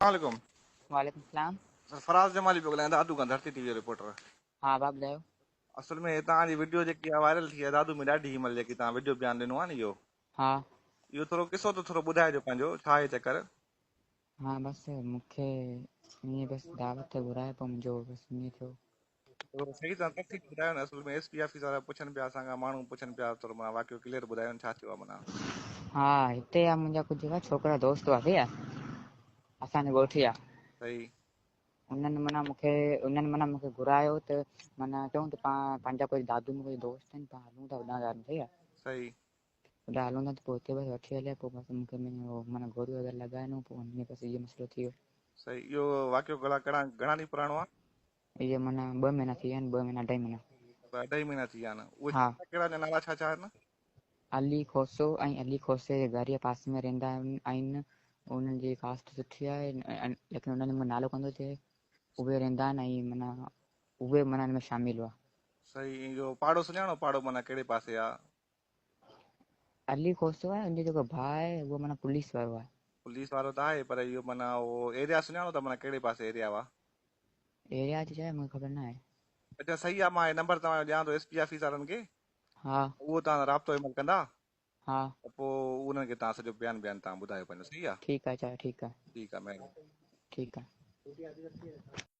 वालेकुम। वालेकुम सलाम। फराज जमाली पियो ॻाल्हायां दादू खां धरती टीवी जो रिपोर्टर। हाँ बाप ॿुधायो। असल में तव्हांजी वीडियो जेकी आहे वायरल थी आहे दादू में ॾाढी हिनमहिल जेकी तव्हां वीडियो बयानु ॾिनो आहे न हाँ इहो थोरो किसो त थोरो ॿुधाइजो पंहिंजो छा आहे चकर। हाँ बस मूंखे ईअं बस दावत ते घुराए पोइ मुंहिंजो बस ईअं थियो। थोरो सही तरह तफ़सील ॿुधायो न। असल में एसपी ऑफिस वारा पुछनि पिया, असांखां माण्हू पुछनि पिया, थोरो माना वाक़ियो क्लियर ॿुधायो न छा थियो आहे माना। हाँ हिते आहे मुंहिंजा कुझु छोकिरा दोस्त हुआ भैया असांजे ॻोठी आहे। सही उन्हनि माना मूंखे घुरायो त माना चऊं त पंहिंजा कोई दादू में कोई दोस्त आहिनि, पाण हलूं था होॾां भैया सही होॾां हलूं था त पोइ हुते बसि वठी हलिया। पोइ बसि मूंखे माना गोरियूं वग़ैरह लॻाइनि पोइ हुन में बसि इहो मसइलो थी वियो। सही। इहो वाक़ियो घणा घणा ॾींहं पुराणो आहे? इहे माना 2 महीना थी विया आहिनि, 2 महीना 2.5 महीना। 2.5 महीना थी विया आहिनि। उहे हाँ कहिड़ा नाला छा छा आहिनि? अली खोसो ऐं अली खोसे जे घर जे पासे में रहंदा आहिनि। उन्हनि जी कास्ट सुठी आहे लेकिन उन्हनि जो नालो कोन थो थिए। उहे रहंदा आहिनि ऐं माना उहे माना हिन में शामिल हुआ। सही। इहो पाड़ो सुञाणो? पाड़ो माना कहिड़े पासे आहे? अली खोसो आहे, उनजो जेको भाउ आहे उहो माना पुलिस वारो आहे। पुलिस वारो त आहे पर इहो माना उहो एरिया सुञाणो त माना कहिड़े पासे एरिया हुआ? एरिया जी छा आहे मूंखे ख़बर न आहे। अच्छा सही आहे। मां हे नंबर तव्हांजो ॾियां थो एसपी ऑफिस वारनि खे, हाँ उहो तव्हां राब्तो हिनमहिल कंदा हाँ त पोइ उन्हनि खे तव्हां सॼो बयानु तव्हां ॿुधायो पंहिंजो। सही आहे। ठीक है, चलो ठीक है। ठीकु आहे। महिरबानी। ठीक है।